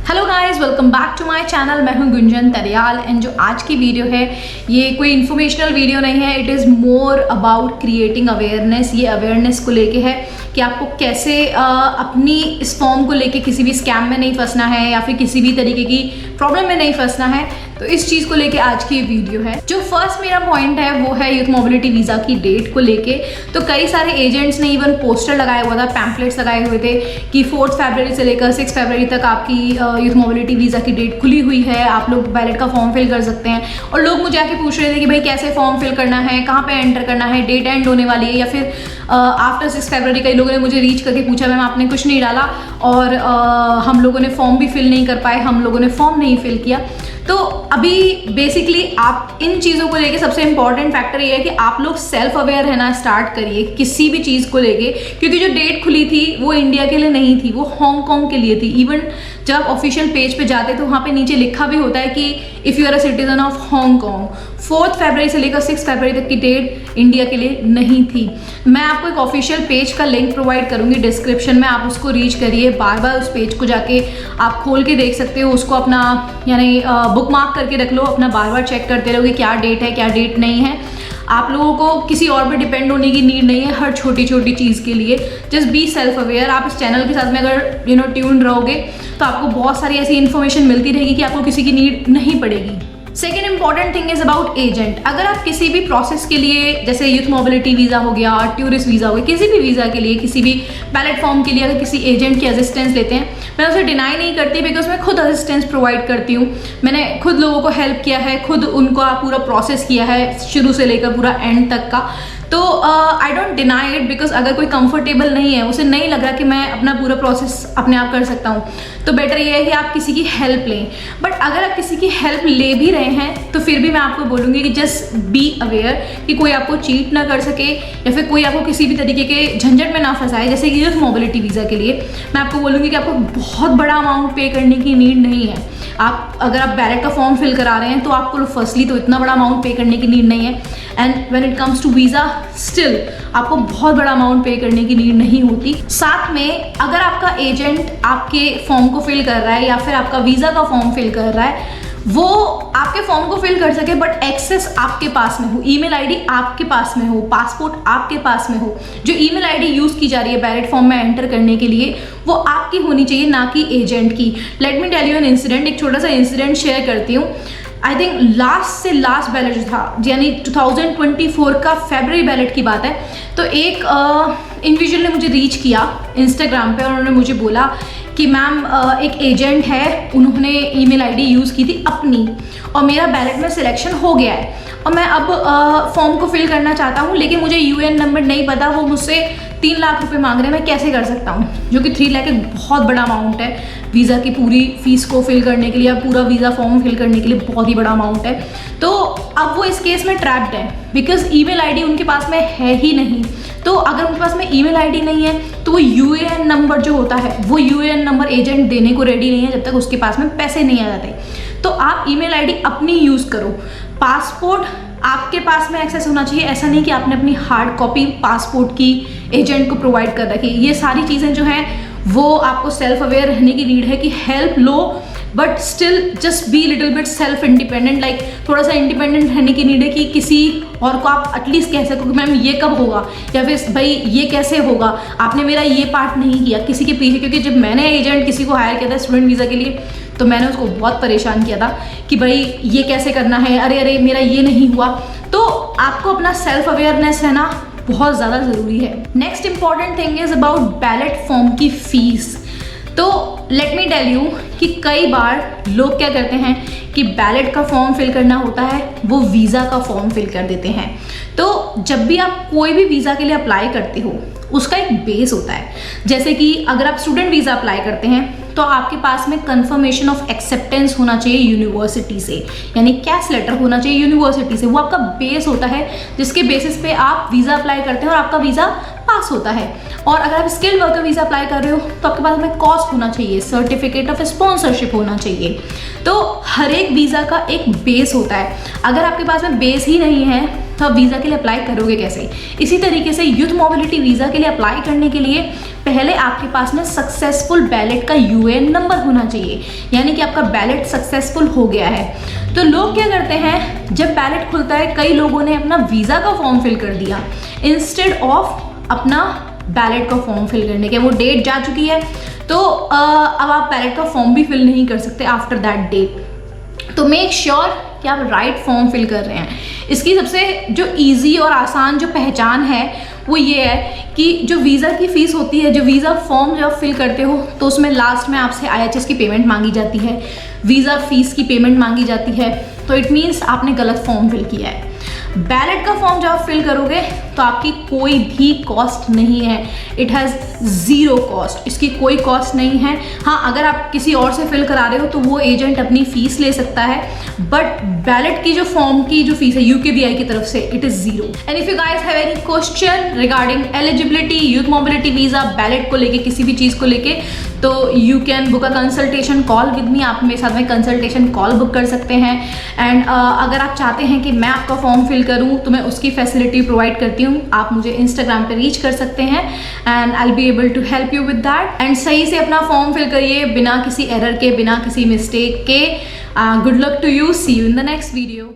Hello guys, welcome back to my channel. मैं हूं Gunjan तरियाल and जो आज की वीडियो है ये कोई इन्फॉर्मेशनल वीडियो नहीं है। It is more about creating awareness. ये अवेयरनेस को लेके है कि आपको कैसे अपनी इस फॉर्म को लेके किसी भी स्कैम में नहीं फंसना है या फिर किसी भी तरीके की प्रॉब्लम में नहीं फंसना है। तो इस चीज़ को लेके आज की वीडियो है। जो फर्स्ट मेरा पॉइंट है वो है यूथ मोबिलिटी वीज़ा की डेट को लेके। तो कई सारे एजेंट्स ने इवन पोस्टर लगाया हुआ था, पैम्पलेट्स लगाए हुए थे कि 4 फरवरी से लेकर 6 फरवरी तक आपकी यूथ मोबिलिटी वीज़ा की डेट खुली हुई है, आप लोग बैलेट का फॉर्म फिल कर सकते हैं। और लोग मुझे आके पूछ रहे थे कि भाई कैसे फॉर्म फिल करना है, कहाँ पे एंटर करना है, डेट एंड होने वाली है या फिर आफ्टर 6 फरवरी। कई लोगों ने मुझे रीच करके पूछा, मैम आपने कुछ नहीं डाला और हम लोगों ने फॉर्म भी फिल नहीं कर पाए, हम लोगों ने फॉर्म नहीं फिल किया। तो अभी बेसिकली आप इन चीज़ों को लेके सबसे इंपॉर्टेंट फैक्टर ये है कि आप लोग सेल्फ अवेयर रहना स्टार्ट करिए किसी भी चीज़ को लेके, क्योंकि जो डेट खुली थी वो इंडिया के लिए नहीं थी, वो हांगकांग के लिए थी। इवन जब आप ऑफिशियल पेज पे जाते तो वहाँ पे नीचे लिखा भी होता है कि if you are a citizen of Hong Kong. 4 फरवरी से लेकर 6 फरवरी तक की डेट इंडिया के लिए नहीं थी। मैं आपको एक ऑफिशियल पेज का लिंक प्रोवाइड करूंगी डिस्क्रिप्शन में, आप उसको रीच करिए। बार बार उस पेज को जाके आप खोल के देख सकते हो, उसको अपना यानी बुक मार्क करके रख लो, अपना बार बार चेक करते रहो कि क्या डेट है क्या डेट नहीं है। आप लोगों को किसी और पे डिपेंड होने की नीड नहीं है हर छोटी छोटी चीज़ के लिए। Just be self aware. आप इस चैनल के साथ में अगर ट्यून रहोगे तो आपको बहुत सारी ऐसी इन्फॉर्मेशन मिलती रहेगी कि आपको किसी की नीड नहीं पड़ेगी। Second important thing is about agent. अगर आप किसी भी प्रोसेस के लिए, जैसे यूथ मोबिलिटी वीज़ा हो गया, टूरिस्ट वीज़ा हो गया, किसी भी वीज़ा के लिए, किसी भी बैलेट फॉर्म के लिए अगर किसी एजेंट की असिस्टेंस लेते हैं, मैं उसे डिनाई नहीं करती, बिकॉज मैं खुद असिस्टेंस प्रोवाइड करती हूँ। मैंने खुद लोगों को हेल्प किया है, खुद उनका पूरा प्रोसेस किया है शुरू से लेकर पूरा एंड तक का। तो I don't deny it, because अगर कोई कंफर्टेबल नहीं है, उसे नहीं लग रहा कि मैं अपना पूरा प्रोसेस अपने आप कर सकता हूँ, तो बेटर ये है कि आप किसी की हेल्प लें। बट अगर आप किसी की हेल्प ले भी रहे हैं तो फिर भी मैं आपको बोलूँगी कि जस्ट बी अवेयर कि कोई आपको चीट ना कर सके या फिर कोई आपको किसी भी तरीके के झंझट में ना फंसाए। जैसे कि यूथ मोबिलिटी वीज़ा के लिए मैं आपको बोलूँगी कि आपको बहुत बड़ा अमाउंट पे करने की नीड नहीं है। आप अगर आप बैलेट का फॉर्म फिल करा रहे हैं तो आपको फर्स्टली तो इतना बड़ा अमाउंट पे करने की नीड नहीं है, and when it comes to visa still आपको बहुत बड़ा अमाउंट पे करने की नीड नहीं होती। साथ में अगर आपका एजेंट आपके फॉर्म को फिल कर रहा है या फिर आपका वीज़ा का फॉर्म फिल कर रहा है, वो आपके फॉर्म को फिल कर सके बट एक्सेस आपके पास में हो, ईमेल आईडी आपके पास में हो, पासपोर्ट आपके पास में हो। जो ईमेल आईडी यूज़ की जा रही है बैलेट फॉर्म में एंटर करने के लिए वो आपकी होनी चाहिए, ना कि एजेंट की। Let me tell you an incident. एक छोटा सा इंसिडेंट शेयर करती हूँ। आई थिंक लास्ट से लास्ट बैलेट जो था, यानी 2024 का फरवरी बैलेट की बात है, तो एक इंडिविजुअल ने मुझे रीच किया इंस्टाग्राम पे और उन्होंने मुझे बोला कि मैम एक एजेंट है, उन्होंने ईमेल आईडी यूज़ की थी अपनी और मेरा बैलेट में सिलेक्शन हो गया है और मैं अब फॉर्म को फिल करना चाहता हूँ, लेकिन मुझे यूएन नंबर नहीं पता, वो मुझसे 3 लाख रुपए मांग रहे हैं, मैं कैसे कर सकता हूँ? जो कि 3 लाख एक बहुत बड़ा अमाउंट है वीज़ा की पूरी फीस को फिल करने के लिए, पूरा वीज़ा फॉर्म फिल करने के लिए बहुत ही बड़ा अमाउंट है। तो अब वो इस केस में ट्रैप्ड है बिकॉज ईमेल आईडी उनके पास में है ही नहीं। तो अगर उनके पास में ईमेल आईडी नहीं है तो वो यूएएन नंबर जो होता है, वो यूएएन नंबर एजेंट देने को रेडी नहीं है जब तक उसके पास में पैसे नहीं आ जाते। तो आप ईमेल आईडी अपनी यूज़ करो। पासपोर्ट आपके पास में एक्सेस होना चाहिए, ऐसा नहीं कि आपने अपनी हार्ड कॉपी पासपोर्ट की एजेंट को प्रोवाइड कर रखी। ये सारी चीज़ें जो हैं वो आपको सेल्फ अवेयर रहने की नीड है कि help low but still just be little bit self independent. Like थोड़ा सा इंडिपेंडेंट रहने की नीड है कि किसी और को आप एटलीस्ट कह सको कि मैम ये कब होगा या फिर भाई ये कैसे होगा, आपने मेरा ये पार्ट नहीं किया किसी के पीछे। क्योंकि जब मैंने एजेंट किसी को हायर किया था स्टूडेंट वीज़ा के लिए तो मैंने उसको बहुत परेशान किया था कि भाई ये कैसे करना है, अरे मेरा ये नहीं हुआ। तो आपको अपना सेल्फ अवेयरनेस रहना बहुत ज़्यादा ज़रूरी है। Next important thing is about ballot form की फीस। तो लेट मी टेल यू कि कई बार लोग क्या करते हैं कि बैलेट का फॉर्म फिल करना होता है, वो वीज़ा का फॉर्म फिल कर देते हैं। तो जब भी आप कोई भी वीज़ा के लिए अप्लाई करते हो उसका एक बेस होता है। जैसे कि अगर आप स्टूडेंट वीज़ा अप्लाई करते हैं तो आपके पास में कंफर्मेशन ऑफ एक्सेप्टेंस होना चाहिए यूनिवर्सिटी से, यानी कैश लेटर होना चाहिए यूनिवर्सिटी से। वो आपका बेस होता है जिसके बेसिस पे आप वीज़ा अप्लाई करते हैं और आपका वीज़ा पास होता है। और अगर आप स्किल्ड वर्कर वीज़ा अप्लाई कर रहे हो तो आपके पास में कॉस्ट होना चाहिए, सर्टिफिकेट ऑफ स्पॉन्सरशिप होना चाहिए। तो हर एक वीज़ा का एक बेस होता है। अगर आपके पास में बेस ही नहीं है तो आप वीज़ा के लिए अप्लाई करोगे कैसे? इसी तरीके से यूथ मोबिलिटी वीज़ा के लिए अप्लाई करने के लिए पहले आपके पास में सक्सेसफुल बैलेट का यूएएन नंबर होना चाहिए, यानी कि आपका बैलेट सक्सेसफुल हो गया है। तो लोग क्या करते हैं, जब बैलेट खुलता है, कई लोगों ने अपना वीज़ा का फॉर्म फिल कर दिया इंस्टेड ऑफ अपना बैलेट का फॉर्म फिल करने के। वो डेट जा चुकी है, तो अब आप बैलेट का फॉर्म भी फिल नहीं कर सकते आफ्टर दैट डेट। तो मेक श्योर कि आप राइट फॉर्म फिल कर रहे हैं। इसकी सबसे जो इजी और आसान जो पहचान है वो ये है कि जो वीज़ा की फ़ीस होती है, जो वीज़ा फॉर्म जब आप फिल करते हो तो उसमें लास्ट में आपसे IHS की पेमेंट मांगी जाती है, वीज़ा फ़ीस की पेमेंट मांगी जाती है, तो इट मीन्स आपने गलत फॉर्म फिल किया है। बैलेट का फॉर्म जब आप फिल करोगे तो आपकी कोई भी कॉस्ट नहीं है, इट हैज़ ज़ीरो कॉस्ट, इसकी कोई कॉस्ट नहीं है। हाँ, अगर आप किसी और से फिल करा रहे हो तो वो एजेंट अपनी फ़ीस ले सकता है, बट बैलेट की जो फॉर्म की जो फीस है UKVI की तरफ से, it is zero. And if you guys have any question regarding eligibility, youth mobility visa, ballot को लेके, किसी भी चीज़ को लेके, तो you can book a consultation call with me. आप मेरे साथ में कंसल्टेशन कॉल बुक कर सकते हैं। एंड अगर आप चाहते हैं कि मैं आपका फॉर्म फिल करूं तो मैं उसकी फैसिलिटी प्रोवाइड करती हूं। आप मुझे इंस्टाग्राम पे रीच कर सकते हैं and I will be able to help you with that. And सही से अपना फॉर्म फिल करिए, बिना किसी एरर के, बिना किसी मिस्टेक के। Good luck to you, see you in the next video.